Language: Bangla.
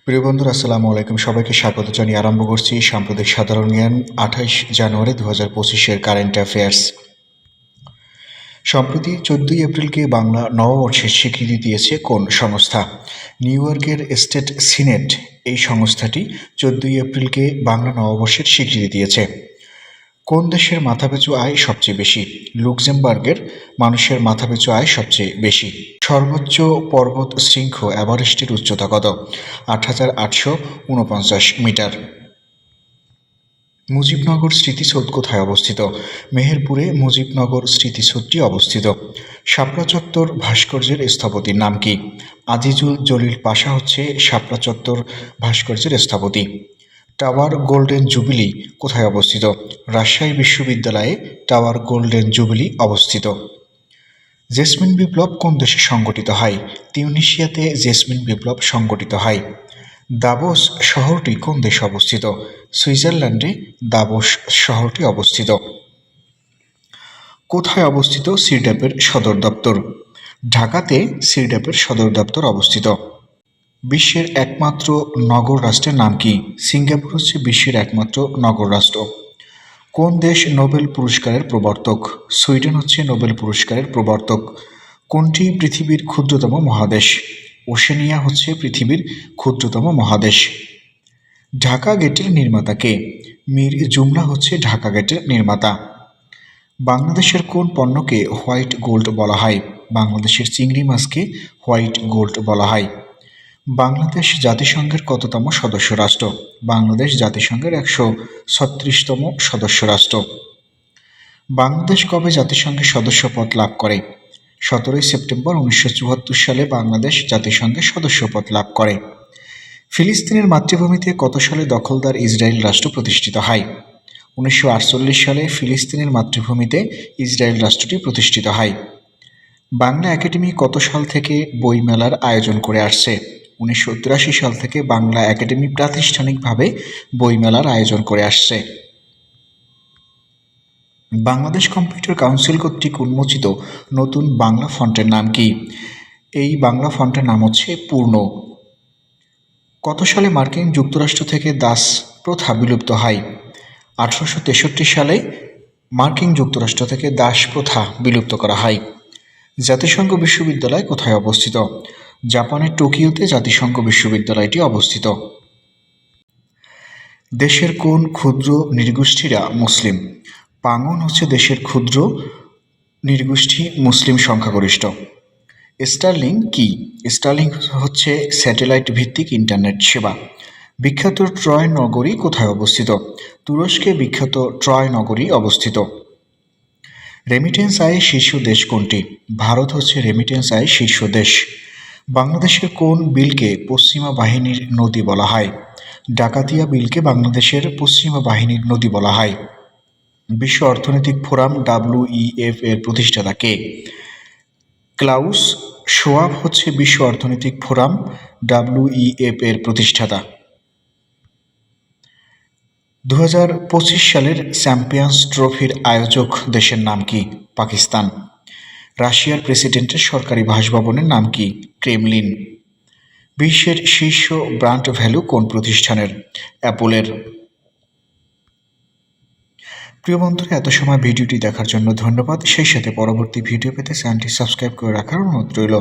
প্রিয় বন্ধুরা, আসসালামু আলাইকুম। সবাইকে স্বাগত জানিয়ে আরম্ভ করছি সাম্প্রতিক সাধারণ জ্ঞান ২৮ জানুয়ারি ২০২৫-এর কারেন্ট অ্যাফেয়ার্স। সম্প্রতি ১৪ই এপ্রিলকে বাংলা নববর্ষের স্বীকৃতি দিয়েছে কোন সংস্থা? নিউ ইয়র্কের স্টেট সিনেট এই সংস্থাটি ১৪ই এপ্রিলকে বাংলা নববর্ষের স্বীকৃতি দিয়েছে। কোন দেশের মাথাপিছু আয় সবচেয়ে বেশি? লুক্সেমবার্গের মানুষের মাথাপিছু আয় সবচেয়ে বেশি। সর্বোচ্চ পর্বত শৃঙ্গ এভারেস্টের উচ্চতা কত? ৮,৮৪৯ মিটার। মুজিবনগর স্মৃতিসৌধ কোথায় অবস্থিত? মেহেরপুরে মুজিবনগর স্মৃতিসৌধটি অবস্থিত। শাপলা চত্বর ভাস্কর্যের স্থপতির নাম কি? আজিজুল জলিল পাশা হচ্ছে শাপলা চত্বর ভাস্কর্যের স্থপতি। টাওয়ার গোল্ডেন জুবিলি কোথায় অবস্থিত? রাজশাহী বিশ্ববিদ্যালয়ে টাওয়ার গোল্ডেন জুবিলি অবস্থিত। জেসমিন বিপ্লব কোন দেশে সংগঠিত হয়? তিউনিসিয়াতে জেসমিন বিপ্লব সংগঠিত হয়। দাভোস শহরটি কোন দেশে অবস্থিত? সুইজারল্যান্ডে দাভোস শহরটি অবস্থিত। কোথায় অবস্থিত সিড্যাপের সদর দপ্তর? ঢাকাতে সিড্যাপের সদর দপ্তর অবস্থিত। বিশ্বের একমাত্র নগর রাষ্ট্রের নাম কি? সিঙ্গাপুর হচ্ছে বিশ্বের একমাত্র নগর রাষ্ট্র। কোন দেশ নোবেল পুরস্কারের প্রবর্তক? সুইডেন হচ্ছে নোবেল পুরস্কারের প্রবর্তক। কোনটি পৃথিবীর ক্ষুদ্রতম মহাদেশ? ওশেনিয়া হচ্ছে পৃথিবীর ক্ষুদ্রতম মহাদেশ। ঢাকা গেটের নির্মাতা কে? মীর জুমলা হচ্ছে ঢাকা গেটের নির্মাতা। বাংলাদেশের কোন পণ্যকে হোয়াইট গোল্ড বলা হয়? বাংলাদেশের চিংড়ি মাছকে হোয়াইট গোল্ড বলা হয়। বাংলাদেশ জাতিসংঘের কততম সদস্য রাষ্ট্র? বাংলাদেশ জাতিসংঘের ১৩৬তম সদস্য রাষ্ট্র। বাংলাদেশ কবে জাতিসংঘের সদস্যপদ লাভ করে? ১৭ই সেপ্টেম্বর ১৯৭৪ সালে বাংলাদেশ জাতিসংঘের সদস্যপদ লাভ করে। ফিলিস্তিনের মাতৃভূমিতে কত সালে দখলদার ইসরায়েল রাষ্ট্র প্রতিষ্ঠিত হয়? ১৯৪৮ সালে ফিলিস্তিনের মাতৃভূমিতে ইসরায়েল রাষ্ট্রটি প্রতিষ্ঠিত হয়। বাংলা একাডেমি কত সাল থেকে বইমেলার আয়োজন করে আসছে? ১৯৮৩ সাল থেকে বাংলা একাডেমি প্রাতিষ্ঠানিকভাবে বইমেলার আয়োজন করে আসছে। বাংলাদেশ কম্পিউটার কাউন্সিল কর্তৃক উন্মোচিত নতুন বাংলা ফন্টের নাম কি? এই বাংলা ফন্টের নাম হচ্ছে পূর্ণ। কত সালে মার্কিন যুক্তরাষ্ট্র থেকে দাস প্রথা বিলুপ্ত হয়? ১৮৬৩ সালে মার্কিন যুক্তরাষ্ট্র থেকে দাস প্রথা বিলুপ্ত করা হয়। জাতিসংঘ বিশ্ববিদ্যালয় কোথায় অবস্থিত? জাপানের টোকিওতে জাতিসংঘ বিশ্ববিদ্যালয়টি অবস্থিত। দেশের কোন ক্ষুদ্র নৃগোষ্ঠীরা মুসলিম? পাঙ্গন হচ্ছে দেশের ক্ষুদ্র নৃগোষ্ঠী, মুসলিম সংখ্যাগরিষ্ঠ। স্টারলিং কি? স্টারলিং হচ্ছে স্যাটেলাইট ভিত্তিক ইন্টারনেট সেবা। বিখ্যাত ট্রয় নগরী কোথায় অবস্থিত? তুরস্কে বিখ্যাত ট্রয় নগরী অবস্থিত। রেমিটেন্স আয়ে শীর্ষ দেশ কোনটি? ভারত হচ্ছে রেমিটেন্স আয়ে শীর্ষ দেশ। বাংলাদেশের কোন বিলকে পশ্চিমা বাহিনীর নদী বলা হয়? ডাকাতিয়া বিলকে বাংলাদেশের পশ্চিমা বাহিনীর নদী বলা হয়। বিশ্ব অর্থনৈতিক ফোরাম WEF এর প্রতিষ্ঠাতা কে? ক্লাউস শোয়াব হচ্ছে বিশ্ব অর্থনৈতিক ফোরাম WEF এর প্রতিষ্ঠাতা। ২০২৫ সালের চ্যাম্পিয়ন্স ট্রফির আয়োজক দেশের নাম কি? পাকিস্তান। রাশিয়ার প্রেসিডেন্টের সরকারি বাসভবনের নাম কি? ক্রেমলিন। বিশ্বের শীর্ষ ব্র্যান্ড ভ্যালু কোন প্রতিষ্ঠানের? অ্যাপলের। প্রিয় বন্ধুরা, এত সময় ভিডিওটি দেখার জন্য ধন্যবাদ। সেই সাথে পরবর্তী ভিডিও পেতে চ্যানেলটি সাবস্ক্রাইব করে রাখার অনুরোধ রইল।